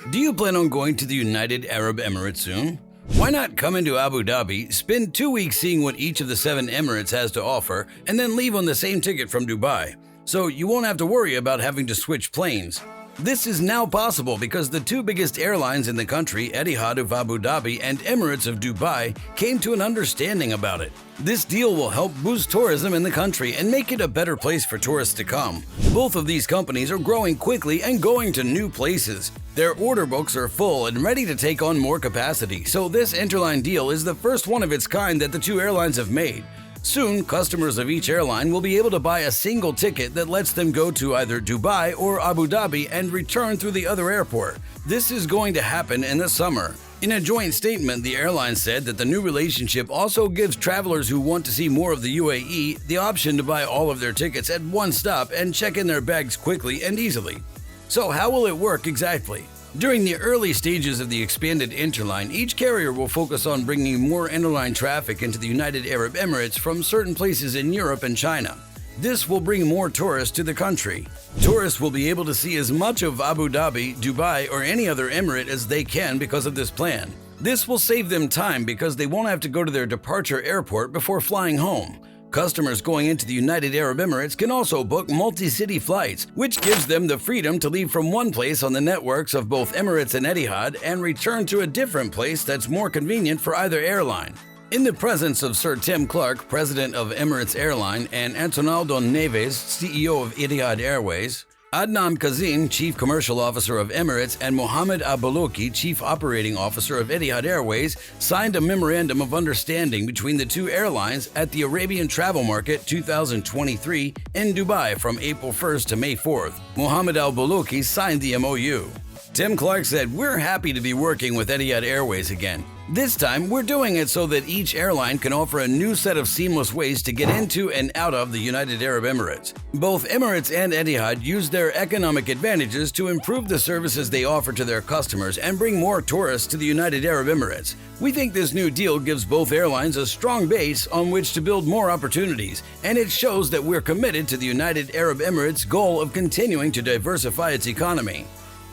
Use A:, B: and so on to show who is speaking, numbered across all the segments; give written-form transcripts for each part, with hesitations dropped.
A: Do you plan on going to the United Arab Emirates soon? Why not come into Abu Dhabi, spend 2 weeks seeing what each of the 7 Emirates has to offer, and then leave on the same ticket from Dubai, so you won't have to worry about having to switch planes. This is now possible because the 2 biggest airlines in the country, Etihad of Abu Dhabi and Emirates of Dubai, came to an understanding about it. This deal will help boost tourism in the country and make it a better place for tourists to come. Both of these companies are growing quickly and going to new places. Their order books are full and ready to take on more capacity, so this interline deal is the first one of its kind that the 2 airlines have made. Soon, customers of each airline will be able to buy a single ticket that lets them go to either Dubai or Abu Dhabi and return through the other airport. This is going to happen in the summer. In a joint statement, the airline said that the new relationship also gives travelers who want to see more of the UAE the option to buy all of their tickets at one stop and check in their bags quickly and easily. So how will it work exactly? During the early stages of the expanded interline, each carrier will focus on bringing more interline traffic into the United Arab Emirates from certain places in Europe and China. This will bring more tourists to the country. Tourists will be able to see as much of Abu Dhabi, Dubai, or any other emirate as they can because of this plan. This will save them time because they won't have to go to their departure airport before flying home. Customers going into the United Arab Emirates can also book multi-city flights, which gives them the freedom to leave from one place on the networks of both Emirates and Etihad and return to a different place that's more convenient for either airline. In the presence of Sir Tim Clark, president of Emirates Airline, and Antonaldo Neves, CEO of Etihad Airways, Adnan Kazim, Chief Commercial Officer of Emirates, and Mohammed Al-Baloki, Chief Operating Officer of Etihad Airways, signed a memorandum of understanding between the 2 airlines at the Arabian Travel Market 2023 in Dubai from April 1st to May 4th. Mohammed Al-Baloki signed the MOU. Tim Clark said, "We're happy to be working with Etihad Airways again. This time, we're doing it so that each airline can offer a new set of seamless ways to get into and out of the United Arab Emirates. Both Emirates and Etihad use their economic advantages to improve the services they offer to their customers and bring more tourists to the United Arab Emirates. We think this new deal gives both airlines a strong base on which to build more opportunities, and it shows that we're committed to the United Arab Emirates' goal of continuing to diversify its economy."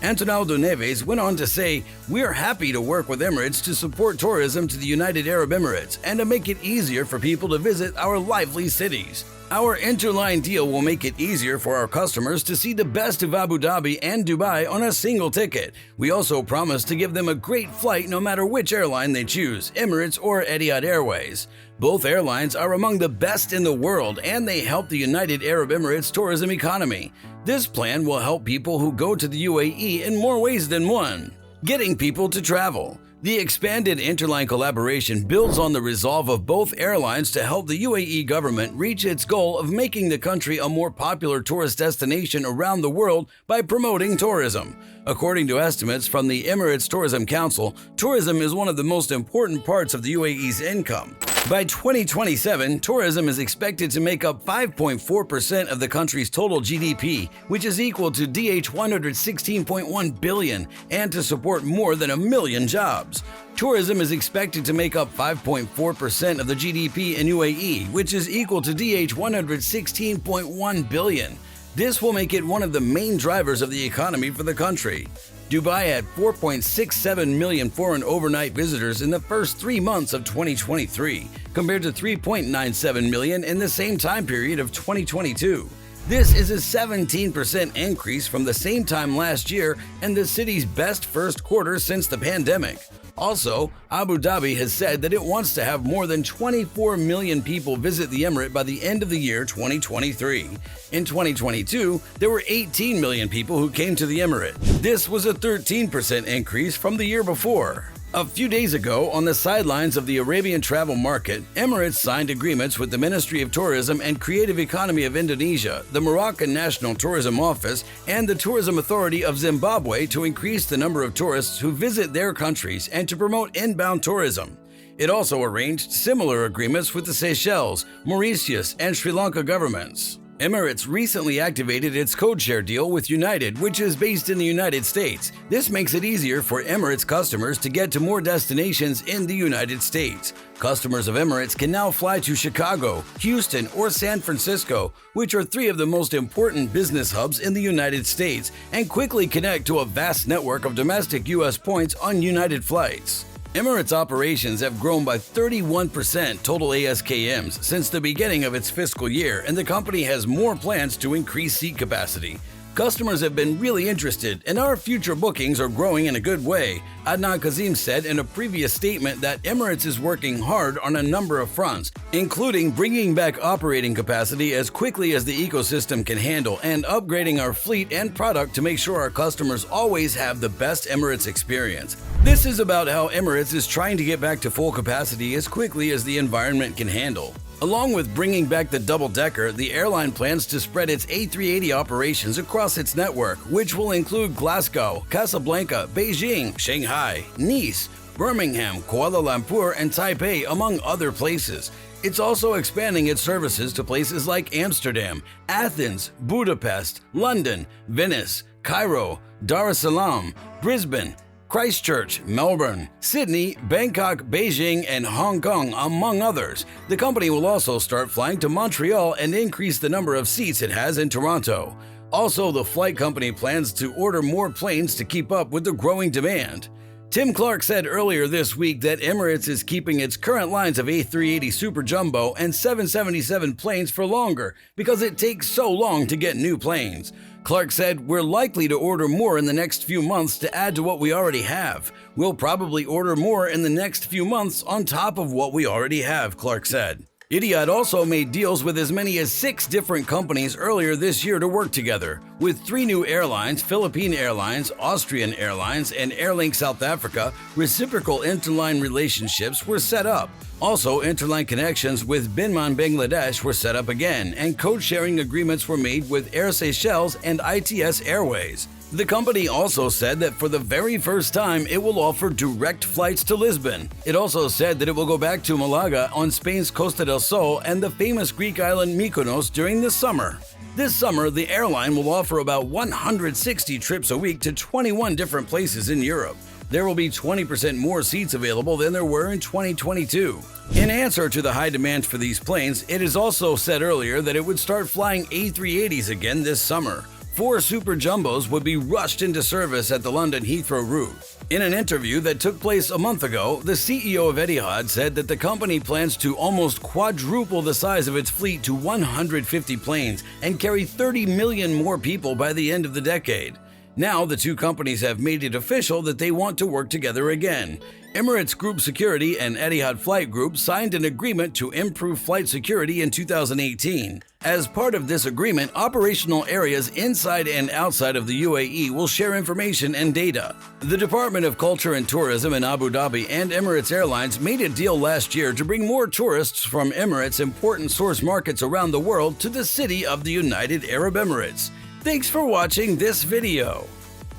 A: Antonaldo Neves went on to say, "We're happy to work with Emirates to support tourism to the United Arab Emirates and to make it easier for people to visit our lively cities. Our interline deal will make it easier for our customers to see the best of Abu Dhabi and Dubai on a single ticket. We also promise to give them a great flight no matter which airline they choose, Emirates or Etihad Airways. Both airlines are among the best in the world and they help the United Arab Emirates tourism economy. This plan will help people who go to the UAE in more ways than one." Getting people to travel. The expanded interline collaboration builds on the resolve of both airlines to help the UAE government reach its goal of making the country a more popular tourist destination around the world by promoting tourism. According to estimates from the Emirates Tourism Council, tourism is one of the most important parts of the UAE's income. By 2027, tourism is expected to make up 5.4% of the country's total GDP, which is equal to DH 116.1 billion, and to support more than 1 million jobs. Tourism is expected to make up 5.4% of the GDP in UAE, which is equal to DH 116.1 billion. This will make it one of the main drivers of the economy for the country. Dubai had 4.67 million foreign overnight visitors in the first 3 months of 2023, compared to 3.97 million in the same time period of 2022. This is a 17% increase from the same time last year and the city's best first quarter since the pandemic. Also, Abu Dhabi has said that it wants to have more than 24 million people visit the emirate by the end of the year 2023. In 2022, there were 18 million people who came to the emirate. This was a 13% increase from the year before. A few days ago, on the sidelines of the Arabian travel market, Emirates signed agreements with the Ministry of Tourism and Creative Economy of Indonesia, the Moroccan National Tourism Office, and the Tourism Authority of Zimbabwe to increase the number of tourists who visit their countries and to promote inbound tourism. It also arranged similar agreements with the Seychelles, Mauritius, and Sri Lanka governments. Emirates recently activated its codeshare deal with United, which is based in the United States. This makes it easier for Emirates customers to get to more destinations in the United States. Customers of Emirates can now fly to Chicago, Houston, or San Francisco, which are three of the most important business hubs in the United States, and quickly connect to a vast network of domestic U.S. points on United flights. Emirates operations have grown by 31% total ASKMs since the beginning of its fiscal year, and the company has more plans to increase seat capacity. Customers have been really interested, and our future bookings are growing in a good way. Adnan Kazim said in a previous statement that Emirates is working hard on a number of fronts, including bringing back operating capacity as quickly as the ecosystem can handle and upgrading our fleet and product to make sure our customers always have the best Emirates experience. This is about how Emirates is trying to get back to full capacity as quickly as the environment can handle. Along with bringing back the double-decker, the airline plans to spread its A380 operations across its network, which will include Glasgow, Casablanca, Beijing, Shanghai, Nice, Birmingham, Kuala Lumpur, and Taipei, among other places. It's also expanding its services to places like Amsterdam, Athens, Budapest, London, Venice, Cairo, Dar es Salaam, Brisbane, Christchurch, Melbourne, Sydney, Bangkok, Beijing, and Hong Kong, among others. The company will also start flying to Montreal and increase the number of seats it has in Toronto. Also, the flight company plans to order more planes to keep up with the growing demand. Tim Clark said earlier this week that Emirates is keeping its current lines of A380 Super Jumbo and 777 planes for longer because it takes so long to get new planes. Clark said, "We're likely to order more in the next few months to add to what we already have. We'll probably order more in the next few months on top of what we already have," Clark said. Etihad also made deals with as many as 6 different companies earlier this year to work together. With 3 new airlines, Philippine Airlines, Austrian Airlines, and Airlink South Africa, reciprocal interline relationships were set up. Also, interline connections with Binman Bangladesh were set up again, and code-sharing agreements were made with Air Seychelles and Etihad Airways. The company also said that for the very first time, it will offer direct flights to Lisbon. It also said that it will go back to Malaga on Spain's Costa del Sol and the famous Greek island Mykonos during the summer. This summer, the airline will offer about 160 trips a week to 21 different places in Europe. There will be 20% more seats available than there were in 2022. In answer to the high demand for these planes, it is also said earlier that it would start flying A380s again this summer. 4 Super Jumbos would be rushed into service at the London Heathrow route. In an interview that took place a month ago, the CEO of Etihad said that the company plans to almost quadruple the size of its fleet to 150 planes and carry 30 million more people by the end of the decade. Now, the two companies have made it official that they want to work together again. Emirates Group Security and Etihad Flight Group signed an agreement to improve flight security in 2018. As part of this agreement, operational areas inside and outside of the UAE will share information and data. The Department of Culture and Tourism in Abu Dhabi and Emirates Airlines made a deal last year to bring more tourists from Emirates' important source markets around the world to the city of the United Arab Emirates. Thanks for watching this video.